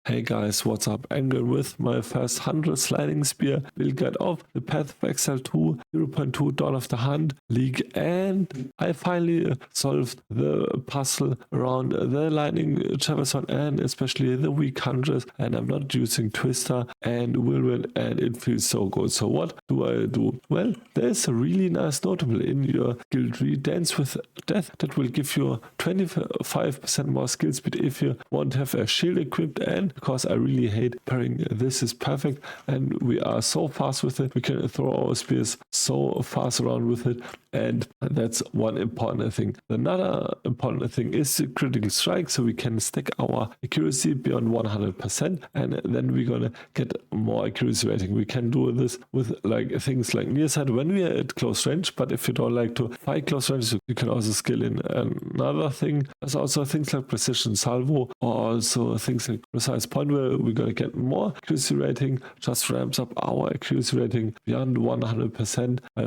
Hey guys, what's up? Endgame with my first 100 sliding spear will get off the path of Exile2, 0.2 Dawn of the Hunt League, and I finally solved the puzzle around the lightning Jefferson and especially the weak hunters, and I'm not using Twister and will win, and it feels so good. So what do I do? Well, there's a really nice notable in your skill tree, Dance with Death, that will give you 25% more skill speed if you want to have a shield equipped, and because I really hate pairing, this is perfect and we are so fast with it. We can throw our spears so fast around with it, and that's one important thing. Another important thing is the critical strike, so we can stack our accuracy beyond 100%, and then we're gonna get more accuracy rating. We can do this with like things like near sight when we are at close range, but if you don't like to fight close range, you can also skill in another thing. There's also things like precision salvo, or also things like precise point where we're gonna get more accuracy rating. Just ramps up our accuracy rating beyond 100% by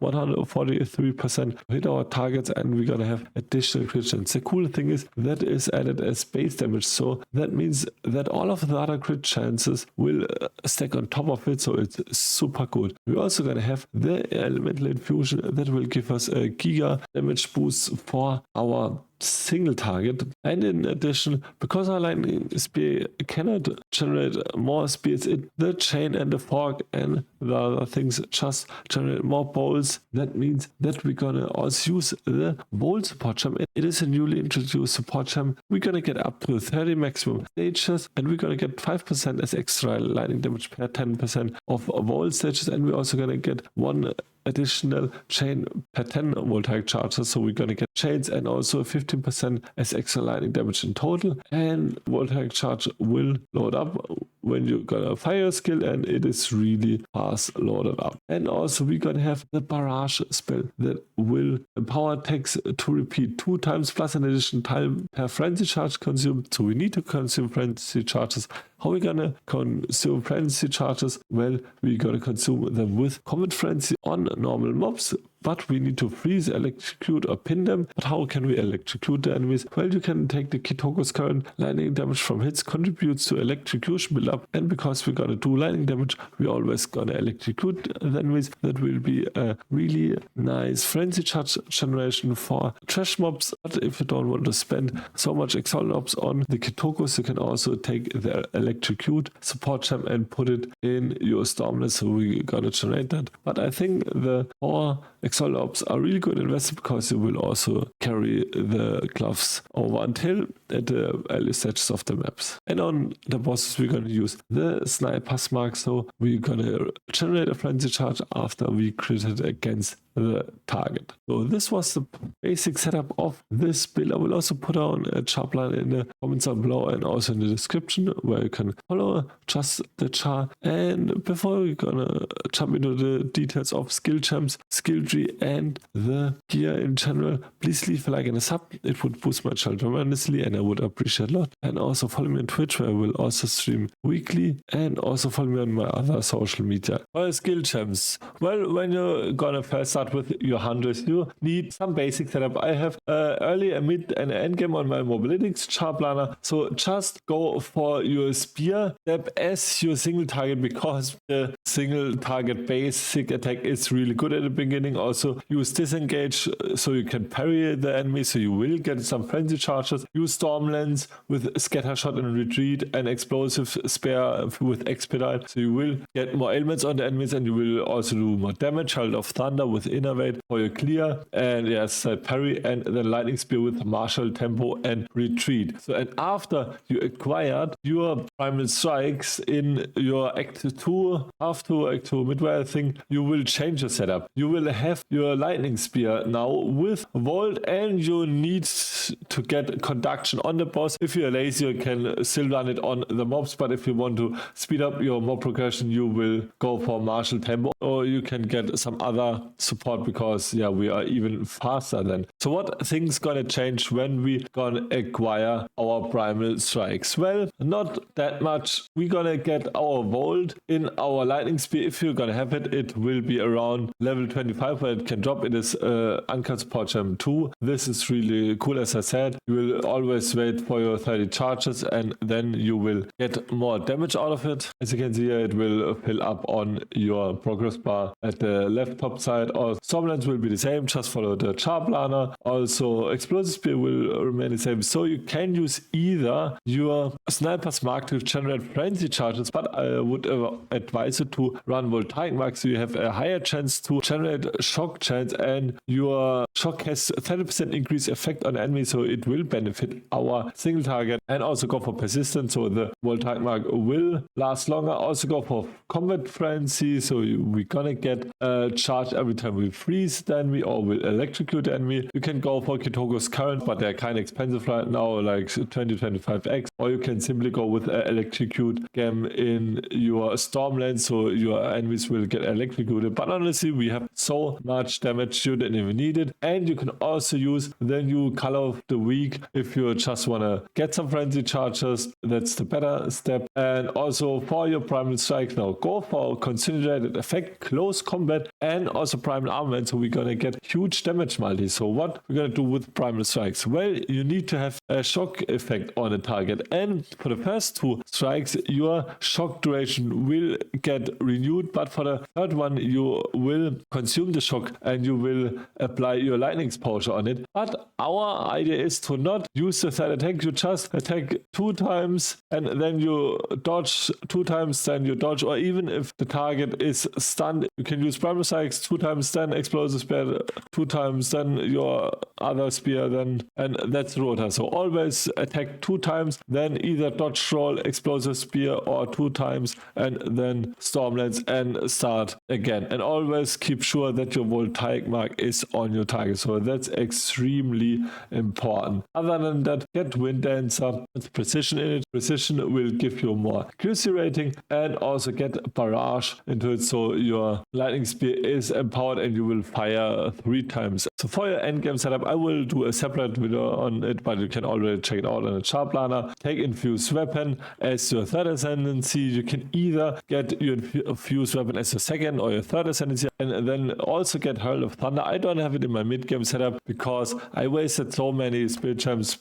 143% to hit our targets, and we're gonna have additional crit chance. The cool thing is that is added as base damage, so that means that all of the other crit chances will stack on top of it, so it's super good. We're also gonna have the elemental infusion that will give us a giga damage boost for our single target, and in addition, because our lightning spear cannot generate more spears, the chain and the fork and the other things just generate more bowls. That means that we're gonna also use the bowl support gem. It is a newly introduced support gem. We're gonna get up to 30 maximum stages, and we're gonna get 5% as extra lightning damage per 10% of bowl stages, and we're also gonna get one additional chain per 10 voltaic charges, so we're gonna get chains and also 15% as extra lightning damage in total, and voltaic charge will load up when you're gonna fire skill, and it is really fast loaded up. And also we're gonna have the barrage spell that will empower attacks to repeat 2 times plus an additional time per frenzy charge consumed, so we need to consume frenzy charges. How are we gonna consume frenzy charges? Well, we're gonna consume them with Comet Frenzy on normal mobs, but we need to freeze, electrocute, or pin them. But how can we electrocute the enemies? Well, you can take the Kitoko's current lightning damage from hits contributes to electrocution build up, and because we're gonna do lightning damage, we're always gonna electrocute the enemies. That will be a really nice frenzy charge generation for trash mobs. But if you don't want to spend so much exalt ops on the Kitokos, you can also take the electrocute support gem and put it in your stormlet, so we're gonna generate that. But I think the 4 exalt ops are really good invested, because you will also carry the gloves over until at the early stages of the maps. And on the bosses, we're gonna use the sniper mark, so we're gonna generate a frenzy charge after we critted against the target. So this was the basic setup of this build. I will also put on a chart line in the comments down below and also in the description, where you can follow just the chart. And before we're gonna jump into the details of skill gems, skill tree, and the gear in general, please leave a like and a sub. It would boost my channel tremendously and I would appreciate a lot. And also follow me on Twitch, where I will also stream weekly, and also follow me on my other social media. Well, skill gems. Well, when you're gonna first start with your hunters, you need some basic setup. I have early, a mid, and an end game on my mobility's chart planner, so just go for your spear step as your single target, because the single target basic attack is really good at the beginning. Also use disengage so you can parry the enemy, so you will get some frenzy charges. Use stormlands with scatter shot and retreat, and explosive spare with expedite, so you will get more elements on the enemies, and you will also do more damage. Child of Thunder with innovate for your clear, and yes, parry, and then lightning spear with martial tempo and retreat. So, and after you acquired your primal strikes in your act 2, half 2, act 2, midway, I think, you will change your setup. You will have your lightning spear now with volt, and you need to get conduction on the boss. If you're lazy, you can still run it on the mobs, but if you want to speed up your mob progression, you will go for martial tempo, or you can get some other support, because yeah, we are even faster then. So what things gonna change when we gonna acquire our primal strikes? Well, not that much. We gonna get our volt in our lightning spear. If you're gonna have it, it will be around level 25 where it can drop, it is Uncut Support Gem 2. This is really cool. As I said, you will always wait for your 30 charges and then you will get more damage out of it. As you can see here, it will fill up on your progress bar at the left top side. Or Stormlands will be the same, just follow the Charplaner. Also Explosive Spear will remain the same. So you can use either your Sniper's Mark to generate frenzy charges, but I would advise you to run Voltaic Mark so you have a higher chance to generate shock chance, and your shock has 30% increased effect on enemies, so it will benefit our single target. And also go for persistence, so the Voltaic Mark will last longer. Also go for combat frenzy, so we're gonna get a charge every time we freeze the enemy or will electrocute the enemy. You can go for Kitoko's current, but they're kind of expensive right now, like 20-25x, or you can simply go with electrocute gem in your Stormlands, so your enemies will get electrocuted. But honestly, we have so much damage you didn't even need it. And you can also use the new color of the week if you just want to get some frenzy charges. That's the better step. And also for your primal strike, now go for concentrated effect, close combat, and also primal armament, so we're gonna get huge damage multi. So what we're gonna do with primal strikes? Well, you need to have a shock effect on a target, and for the first two strikes your shock duration will get renewed, but for the third one you will consume the shock and you will apply your lightning exposure on it. But our idea is to not use the third attack. You just attack 2 times and then you dodge 2 times, then you dodge, or even if the target is stunned, you can use primal strikes 2 times, then explosive spear 2 times, then your other spear, then, and that's the rota. So always attack 2 times, then either dodge roll, explosive spear, or 2 times, and then Stormlands and start again. And always keep sure that your Voltaic Mark is on your target. So that's extremely important. Other than that, get Wind Dancer with precision in it. Precision will give you more accuracy rating, and also get Barrage into it, so your lightning spear is empowered and you will fire 3 times. So for your endgame setup, I will do a separate video on it, but you can already check it out on the Charplaner. Take Infused Weapon as your third ascendancy. You can either get your Infused Weapon as your second or your third ascendancy, and then also get Herald of Thunder. I don't have it in my mid-game setup because I wasted so many spirit gems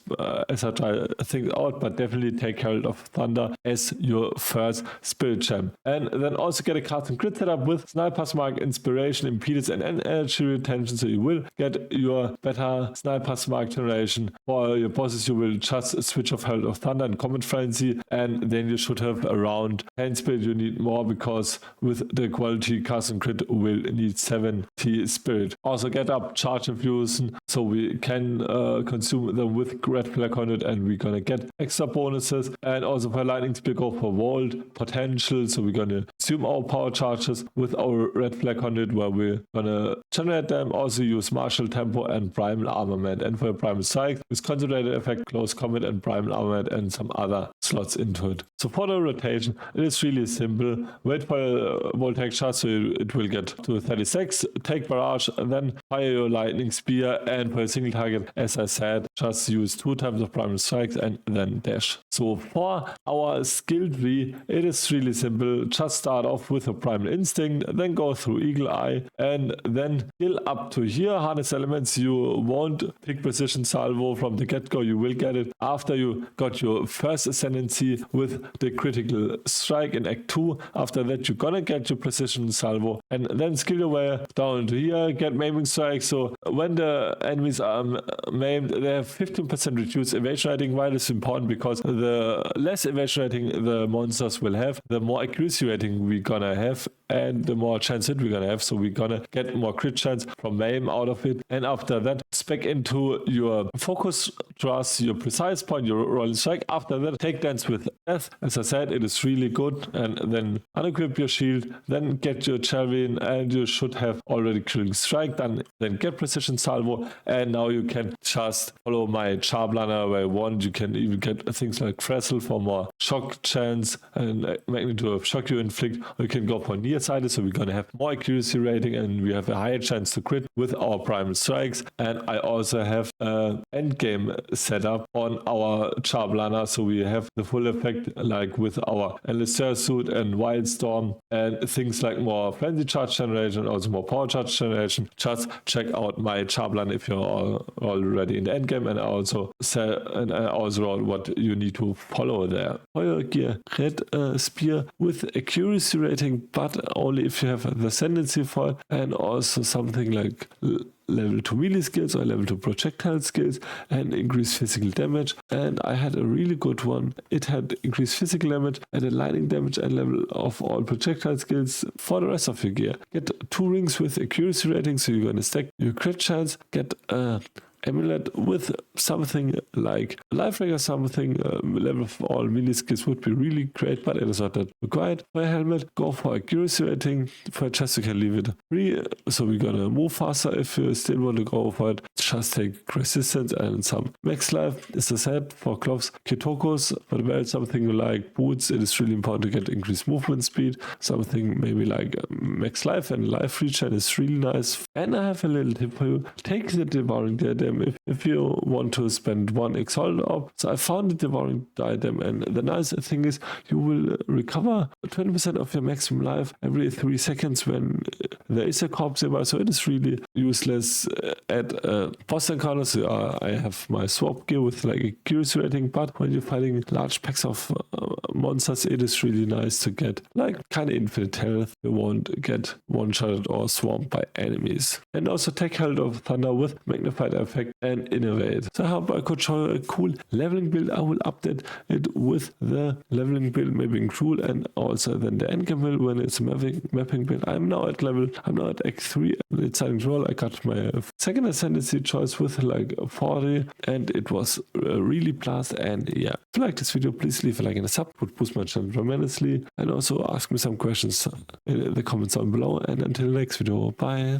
as I try things out, but definitely take Herald of Thunder as your first spirit gem. And then also get a cast and crit setup with Sniper's Mark, Inspiration, Impedance, and Energy Retention, so you will get your better Sniper's Mark generation. For your bosses, you will just switch off Herald of Thunder and Comet Frenzy, and then you should have around 10 spirit. You need more because with the quality cast and crit will need 70 spirit. Also get up Charge Infusion, so we can consume them with Red Flag Conduit, and we're gonna get extra bonuses. And also for Lightning Spear, go for Vault Potential, so we're gonna consume our power charges with our Red Flag Conduit, where we're gonna generate them. Also use Martial Tempo and Primal Armament. And for your Primal Strike, with Concentrated Effect, Close Combat, and Primal Armament, and some other slots into it. So for the rotation, it is really simple. Wait for your Voltaic charge, so it will get to 36. Take Barrage, and then fire your Lightning Spear. And for a single target, as I said, just use 2 times of Primal Strikes and then dash. So for our skill tree, it is really simple. Just start off with a Primal Instinct, then go through Eagle Eye, and then skill up to here. Harness Elements, you won't pick Precision Salvo from the get-go. You will get it after you got your first ascendancy with the Critical Strike in Act 2. After that, you're gonna get your Precision Salvo, and then skill your way down to here, get Maiming Strike. So when the enemies are maimed, they have 15% reduced evasion rating. Why this is important? Because the less evasion rating the monsters will have, the more accuracy rating we're gonna have, and the more chance hit we're gonna have. So we're gonna get more crit chance from maim out of it. And after that, spec into your focus thrust, your precise point, your rolling strike. After that, take Dance with Death. As I said, it is really good. And then unequip your shield, then get your Javelin, and you should have already Killing Strike done. Then get Precision Salvo, and now you can just follow my Charplaner where I want. You can even get things like Cressel for more shock chance and magnitude of shock you inflict. Or you can go for nearsighted, so we're gonna have more accuracy rating and we have a higher chance to crit with our primal strikes. And I also have endgame setup on our Charblana, so we have the full effect like with our Endless Suit and Wildstorm and things like more frenzy charge generation, also more power charge generation. Just check out my Charblana if you're already in the endgame, and I also wrote what you need to follow there. For your gear, red spear with accuracy rating, but only if you have the ascendancy for it, and also something like level 2 melee skills or level 2 projectile skills and increased physical damage. And I had a really good one. It had increased physical damage and a lightning damage and level of all projectile skills for the rest of your gear. Get 2 rings with accuracy rating, so you're going to stack your crit chance. Get amulet with something like life ring or something. Level of all melee skills would be really great, but it is not that required. For a helmet, go for accuracy rating. For a chest, you can leave it free, so we're gonna move faster. If you still want to go for it, just take resistance and some max life. As I said, for gloves, kitokos. For the belt, something like boots. It is really important to get increased movement speed. Something maybe like max life and life regen is really nice. And I have a little tip for you. Take the devouring diadem if you want to spend 1 Exile2 up. So I found the devouring diadem, and the nice thing is you will recover 20% of your maximum life every 3 seconds when there is a corpse nearby. So it is really useless at boss encounters. I have my swap gear with like accuracy rating, but when you're fighting large packs of monsters, it is really nice to get like kind of infinite health. You won't get one-shotted or swarmed by enemies. And also take Herald of Thunder with magnified effect and innovate. So I hope I could show you a cool leveling build. I will update it with the leveling build maybe in Cruel, and also then the endgame build when it's a mapping build. I'm now at Act 3. It's starting to roll. I got my second ascendancy choice with like 40, and it was really blast. And yeah, if you like this video, please leave a like and a sub. It would boost my channel tremendously. And also ask me some questions in the comments down below. And until next video, bye.